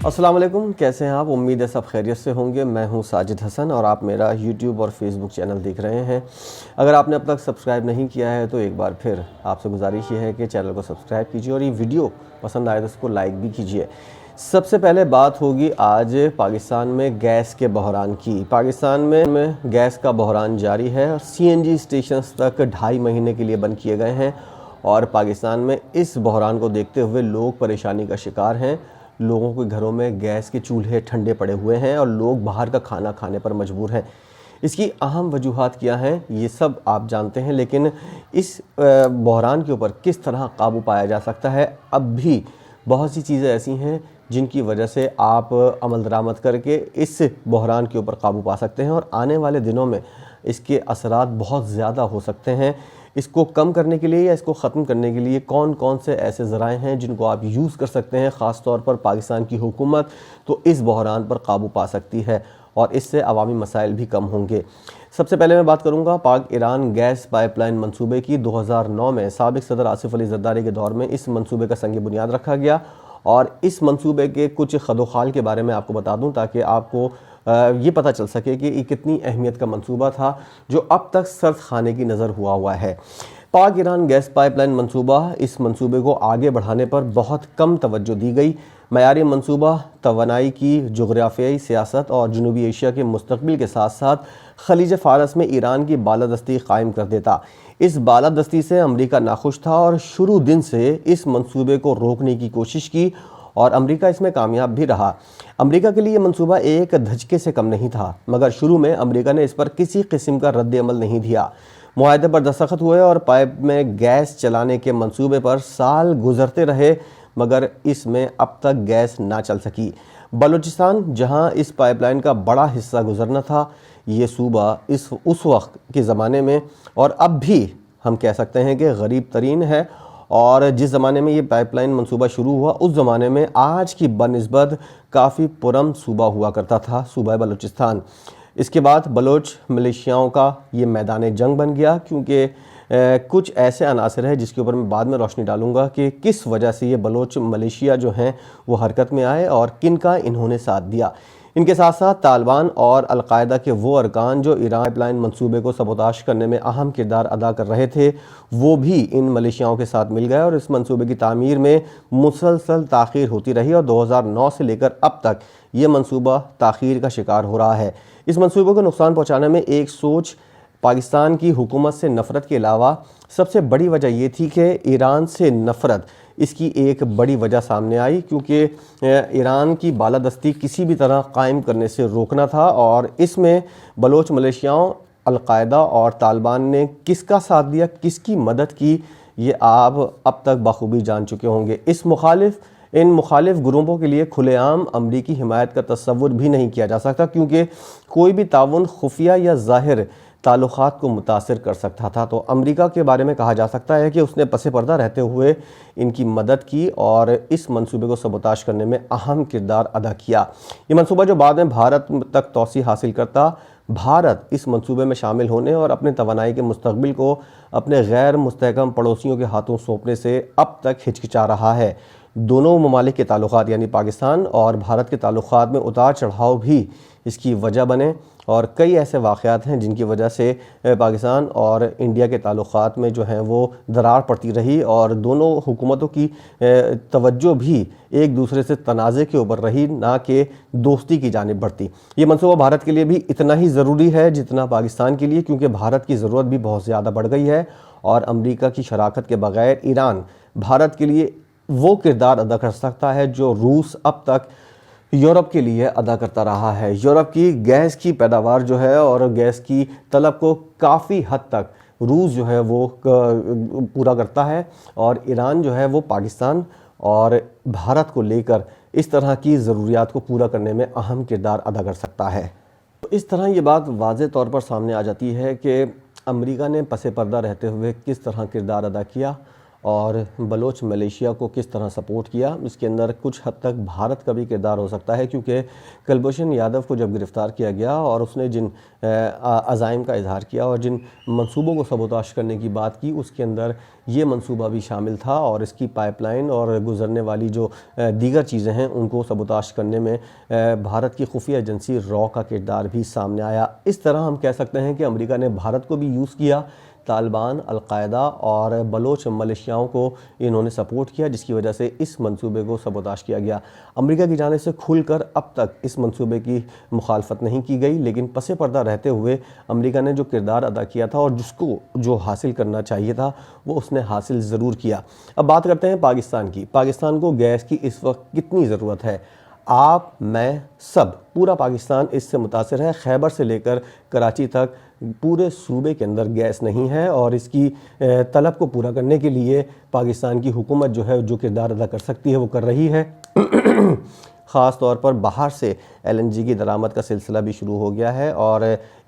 السلام علیکم، کیسے ہیں آپ؟ امید ہے سب خیریت سے ہوں گے۔ میں ہوں ساجد حسن اور آپ میرا یوٹیوب اور فیس بک چینل دیکھ رہے ہیں۔ اگر آپ نے اب تک سبسکرائب نہیں کیا ہے تو ایک بار پھر آپ سے گزارش یہ ہے کہ چینل کو سبسکرائب کیجیے اور یہ ویڈیو پسند آئے تو اس کو لائک بھی کیجیے۔ سب سے پہلے بات ہوگی آج پاکستان میں گیس کے بحران کی۔ پاکستان میں گیس کا بحران جاری ہے اور سی این جی اسٹیشنز تک 2.5 مہینے کے لیے بند کیے گئے ہیں اور پاکستان میں اس بحران کو دیکھتے ہوئے لوگ پریشانی کا شکار ہیں۔ لوگوں کے گھروں میں گیس کے چولہے ٹھنڈے پڑے ہوئے ہیں اور لوگ باہر کا کھانا کھانے پر مجبور ہیں۔ اس کی اہم وجوہات کیا ہیں یہ سب آپ جانتے ہیں، لیکن اس بحران کے اوپر کس طرح قابو پایا جا سکتا ہے؟ اب بھی بہت سی چیزیں ایسی ہیں جن کی وجہ سے آپ عمل درآمد کر کے اس بحران کے اوپر قابو پا سکتے ہیں اور آنے والے دنوں میں اس کے اثرات بہت زیادہ ہو سکتے ہیں۔ اس کو کم کرنے کے لیے یا اس کو ختم کرنے کے لیے کون کون سے ایسے ذرائع ہیں جن کو آپ یوز کر سکتے ہیں؟ خاص طور پر پاکستان کی حکومت تو اس بحران پر قابو پا سکتی ہے اور اس سے عوامی مسائل بھی کم ہوں گے۔ سب سے پہلے میں بات کروں گا پاک ایران گیس پائپ لائن منصوبے کی۔ 2009 میں سابق صدر آصف علی زرداری کے دور میں اس منصوبے کا سنگ بنیاد رکھا گیا اور اس منصوبے کے کچھ خد و خال کے بارے میں آپ کو بتا دوں تاکہ آپ کو یہ پتہ چل سکے کہ یہ کتنی اہمیت کا منصوبہ تھا جو اب تک سرد خانے کی نظر ہوا ہے۔ پاک ایران گیس پائپ لائن منصوبہ، اس منصوبے کو آگے بڑھانے پر بہت کم توجہ دی گئی۔ معیاری منصوبہ توانائی کی جغرافیائی سیاست اور جنوبی ایشیا کے مستقبل کے ساتھ ساتھ خلیج فارس میں ایران کی بالادستی قائم کر دیتا۔ اس بالادستی سے امریکہ ناخوش تھا اور شروع دن سے اس منصوبے کو روکنے کی کوشش کی اور امریکہ اس میں کامیاب بھی رہا۔ امریکہ کے لیے یہ منصوبہ ایک دھچکے سے کم نہیں تھا، مگر شروع میں امریکہ نے اس پر کسی قسم کا رد عمل نہیں دیا۔ معاہدے پر دستخط ہوئے اور پائپ میں گیس چلانے کے منصوبے پر سال گزرتے رہے مگر اس میں اب تک گیس نہ چل سکی۔ بلوچستان جہاں اس پائپ لائن کا بڑا حصہ گزرنا تھا، یہ صوبہ اس وقت کے زمانے میں اور اب بھی ہم کہہ سکتے ہیں کہ غریب ترین ہے، اور جس زمانے میں یہ پائپ لائن منصوبہ شروع ہوا اس زمانے میں آج کی بنسبت کافی پرامن صوبہ ہوا کرتا تھا صوبہ بلوچستان۔ اس کے بعد بلوچ ملیشیاؤں کا یہ میدان جنگ بن گیا، کیونکہ کچھ ایسے عناصر ہیں جس کے اوپر میں بعد میں روشنی ڈالوں گا کہ کس وجہ سے یہ بلوچ ملیشیا جو ہیں وہ حرکت میں آئے اور کن کا انہوں نے ساتھ دیا۔ ان کے ساتھ ساتھ طالبان اور القاعدہ کے وہ ارکان جو ایران پائپ لائن منصوبے کو سبوتاش کرنے میں اہم کردار ادا کر رہے تھے، وہ بھی ان ملیشیاؤں کے ساتھ مل گئے اور اس منصوبے کی تعمیر میں مسلسل تاخیر ہوتی رہی اور 2009 سے لے کر اب تک یہ منصوبہ تاخیر کا شکار ہو رہا ہے۔ اس منصوبے کو نقصان پہنچانے میں ایک سوچ پاکستان کی حکومت سے نفرت کے علاوہ سب سے بڑی وجہ یہ تھی کہ ایران سے نفرت اس کی ایک بڑی وجہ سامنے آئی، کیونکہ ایران کی بالادستی کسی بھی طرح قائم کرنے سے روکنا تھا اور اس میں بلوچ ملیشیاؤں، القاعدہ اور طالبان نے کس کا ساتھ دیا، کس کی مدد کی، یہ آپ اب تک بخوبی جان چکے ہوں گے۔ ان مخالف گروپوں کے لیے کھلے عام امریکی حمایت کا تصور بھی نہیں کیا جا سکتا، کیونکہ کوئی بھی تعاون خفیہ یا ظاہر تعلقات کو متاثر کر سکتا تھا۔ تو امریکہ کے بارے میں کہا جا سکتا ہے کہ اس نے پس پردہ رہتے ہوئے ان کی مدد کی اور اس منصوبے کو سبوتاش کرنے میں اہم کردار ادا کیا۔ یہ منصوبہ جو بعد میں بھارت تک توسیع حاصل کرتا، بھارت اس منصوبے میں شامل ہونے اور اپنے توانائی کے مستقبل کو اپنے غیر مستحکم پڑوسیوں کے ہاتھوں سونپنے سے اب تک ہچکچا رہا ہے۔ دونوں ممالک کے تعلقات یعنی پاکستان اور بھارت کے تعلقات میں اتار چڑھاؤ بھی اس کی وجہ بنے اور کئی ایسے واقعات ہیں جن کی وجہ سے پاکستان اور انڈیا کے تعلقات میں جو ہیں وہ درار پڑتی رہی اور دونوں حکومتوں کی توجہ بھی ایک دوسرے سے تنازع کے اوپر رہی، نہ کہ دوستی کی جانب بڑھتی۔ یہ منصوبہ بھارت کے لیے بھی اتنا ہی ضروری ہے جتنا پاکستان کے لیے، کیونکہ بھارت کی ضرورت بھی بہت زیادہ بڑھ گئی ہے اور امریکہ کی شراکت کے بغیر ایران بھارت کے لیے وہ کردار ادا کر سکتا ہے جو روس اب تک یورپ کے لیے ادا کرتا رہا ہے۔ یورپ کی گیس کی پیداوار جو ہے اور گیس کی طلب کو کافی حد تک روس جو ہے وہ پورا کرتا ہے اور ایران جو ہے وہ پاکستان اور بھارت کو لے کر اس طرح کی ضروریات کو پورا کرنے میں اہم کردار ادا کر سکتا ہے۔ تو اس طرح یہ بات واضح طور پر سامنے آ جاتی ہے کہ امریکہ نے پس پردہ رہتے ہوئے کس طرح کردار ادا کیا اور بلوچ ملیشیا کو کس طرح سپورٹ کیا۔ اس کے اندر کچھ حد تک بھارت کا بھی کردار ہو سکتا ہے، کیونکہ کلبھوشن یادو کو جب گرفتار کیا گیا اور اس نے جن عزائم کا اظہار کیا اور جن منصوبوں کو سبوتاش کرنے کی بات کی، اس کے اندر یہ منصوبہ بھی شامل تھا، اور اس کی پائپ لائن اور گزرنے والی جو دیگر چیزیں ہیں ان کو سبوتاش کرنے میں بھارت کی خفیہ ایجنسی را کا کردار بھی سامنے آیا۔ اس طرح ہم کہہ سکتے ہیں کہ امریکہ نے بھارت کو بھی یوز کیا، طالبان، القاعدہ اور بلوچ ملیشیاؤں کو انہوں نے سپورٹ کیا، جس کی وجہ سے اس منصوبے کو سبوتاش کیا گیا۔ امریکہ کی جانب سے کھل کر اب تک اس منصوبے کی مخالفت نہیں کی گئی، لیکن پس پردہ رہتے ہوئے امریکہ نے جو کردار ادا کیا تھا اور جس کو جو حاصل کرنا چاہیے تھا وہ اس نے حاصل ضرور کیا۔ اب بات کرتے ہیں پاکستان کی۔ پاکستان کو گیس کی اس وقت کتنی ضرورت ہے؟ آپ، میں، سب، پورا پاکستان اس سے متاثر ہے۔ خیبر سے لے کر کراچی تک پورے صوبے کے اندر گیس نہیں ہے، اور اس کی طلب کو پورا کرنے کے لیے پاکستان کی حکومت جو ہے جو کردار ادا کر سکتی ہے وہ کر رہی ہے۔ خاص طور پر باہر سے LNG کی درآمد کا سلسلہ بھی شروع ہو گیا ہے، اور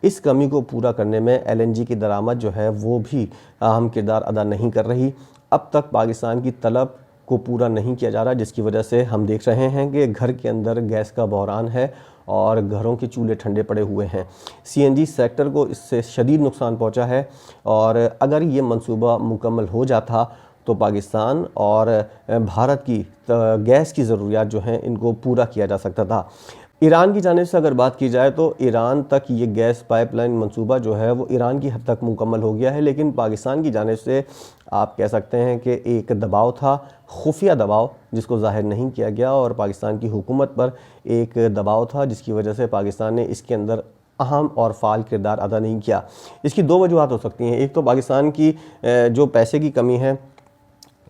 اس کمی کو پورا کرنے میں LNG کی درآمد جو ہے وہ بھی اہم کردار ادا نہیں کر رہی۔ اب تک پاکستان کی طلب کو پورا نہیں کیا جا رہا، جس کی وجہ سے ہم دیکھ رہے ہیں کہ گھر کے اندر گیس کا بحران ہے اور گھروں کے چولہے ٹھنڈے پڑے ہوئے ہیں۔ CNG سیکٹر کو اس سے شدید نقصان پہنچا ہے، اور اگر یہ منصوبہ مکمل ہو جاتا تو پاکستان اور بھارت کی گیس کی ضروریات جو ہیں ان کو پورا کیا جا سکتا تھا۔ ایران کی جانب سے اگر بات کی جائے تو ایران تک یہ گیس پائپ لائن منصوبہ جو ہے وہ ایران کی حد تک مکمل ہو گیا ہے، لیکن پاکستان کی جانب سے آپ کہہ سکتے ہیں کہ ایک دباؤ تھا، خفیہ دباؤ، جس کو ظاہر نہیں کیا گیا، اور پاکستان کی حکومت پر ایک دباؤ تھا جس کی وجہ سے پاکستان نے اس کے اندر اہم اور فعال کردار ادا نہیں کیا۔ اس کی دو وجوہات ہو سکتی ہیں۔ ایک تو پاکستان کی جو پیسے کی کمی ہے،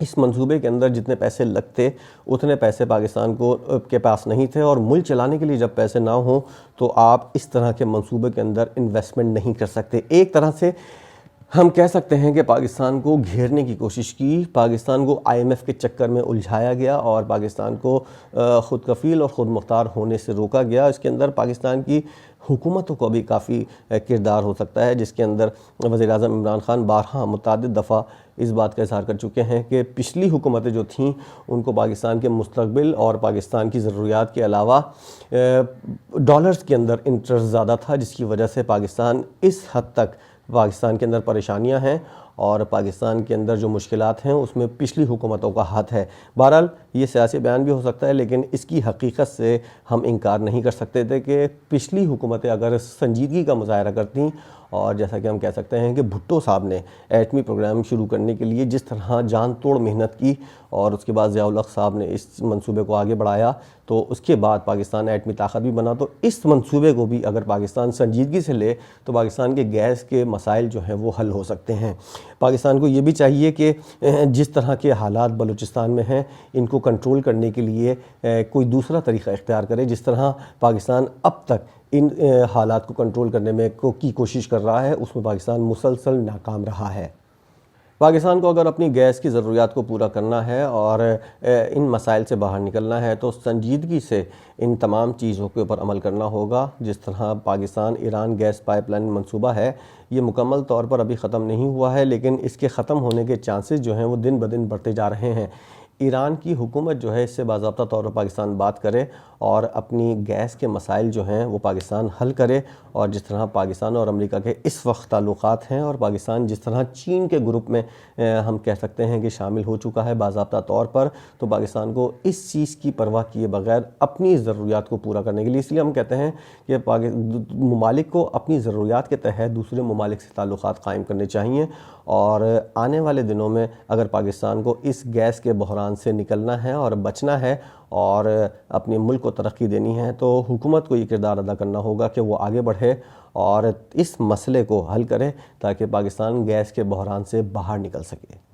اس منصوبے کے اندر جتنے پیسے لگتے اتنے پیسے پاکستان کے پاس نہیں تھے، اور ملک چلانے کے لیے جب پیسے نہ ہوں تو آپ اس طرح کے منصوبے کے اندر انویسٹمنٹ نہیں کر سکتے۔ ایک طرح سے ہم کہہ سکتے ہیں کہ پاکستان کو گھیرنے کی کوشش کی، پاکستان کو IMF کے چکر میں الجھایا گیا، اور پاکستان کو خود کفیل اور خود مختار ہونے سے روکا گیا۔ اس کے اندر پاکستان کی حکومتوں کو بھی کافی کردار ہو سکتا ہے، جس کے اندر وزیر اعظم عمران خان بارہا متعدد دفعہ اس بات کا اظہار کر چکے ہیں کہ پچھلی حکومتیں جو تھیں ان کو پاکستان کے مستقبل اور پاکستان کی ضروریات کے علاوہ ڈالرز کے اندر انٹرسٹ زیادہ تھا، جس کی وجہ سے پاکستان اس حد تک پاکستان کے اندر پریشانیاں ہیں، اور پاکستان کے اندر جو مشکلات ہیں اس میں پچھلی حکومتوں کا ہاتھ ہے۔ بہرحال یہ سیاسی بیان بھی ہو سکتا ہے، لیکن اس کی حقیقت سے ہم انکار نہیں کر سکتے تھے کہ پچھلی حکومتیں اگر سنجیدگی کا مظاہرہ کرتیں، اور جیسا کہ ہم کہہ سکتے ہیں کہ بھٹو صاحب نے ایٹمی پروگرام شروع کرنے کے لیے جس طرح جان توڑ محنت کی، اور اس کے بعد ضیاء الحق صاحب نے اس منصوبے کو آگے بڑھایا، تو اس کے بعد پاکستان ایٹمی طاقت بھی بنا، تو اس منصوبے کو بھی اگر پاکستان سنجیدگی سے لے تو پاکستان کے گیس کے مسائل جو ہیں وہ حل ہو سکتے ہیں۔ پاکستان کو یہ بھی چاہیے کہ جس طرح کے حالات بلوچستان میں ہیں ان کو کنٹرول کرنے کے لیے کوئی دوسرا طریقہ اختیار کرے، جس طرح پاکستان اب تک ان حالات کو کنٹرول کرنے میں کی کوشش کر رہا ہے، اس میں پاکستان مسلسل ناکام رہا ہے۔ پاکستان کو اگر اپنی گیس کی ضروریات کو پورا کرنا ہے اور ان مسائل سے باہر نکلنا ہے تو سنجیدگی سے ان تمام چیزوں کے اوپر عمل کرنا ہوگا۔ جس طرح Pakistan Iran gas pipeline منصوبہ ہے، یہ مکمل طور پر ابھی ختم نہیں ہوا ہے، لیکن اس کے ختم ہونے کے چانسز جو ہیں وہ دن بدن بڑھتے جا رہے ہیں۔ ایران کی حکومت جو ہے اس سے باضابطہ طور پر پاکستان بات کرے اور اپنی گیس کے مسائل جو ہیں وہ پاکستان حل کرے، اور جس طرح پاکستان اور امریکہ کے اس وقت تعلقات ہیں، اور پاکستان جس طرح چین کے گروپ میں ہم کہہ سکتے ہیں کہ شامل ہو چکا ہے باضابطہ طور پر، تو پاکستان کو اس چیز کی پرواہ کیے بغیر اپنی ضروریات کو پورا کرنے کے لیے، اس لیے ہم کہتے ہیں کہ ممالک کو اپنی ضروریات کے تحت دوسرے ممالک سے تعلقات قائم کرنے چاہیے، اور آنے والے دنوں میں اگر پاکستان کو اس گیس کے بحران سے نکلنا ہے اور بچنا ہے اور اپنے ملک کو ترقی دینی ہے تو حکومت کو یہ کردار ادا کرنا ہوگا کہ وہ آگے بڑھے اور اس مسئلے کو حل کرے تاکہ پاکستان گیس کے بحران سے باہر نکل سکے۔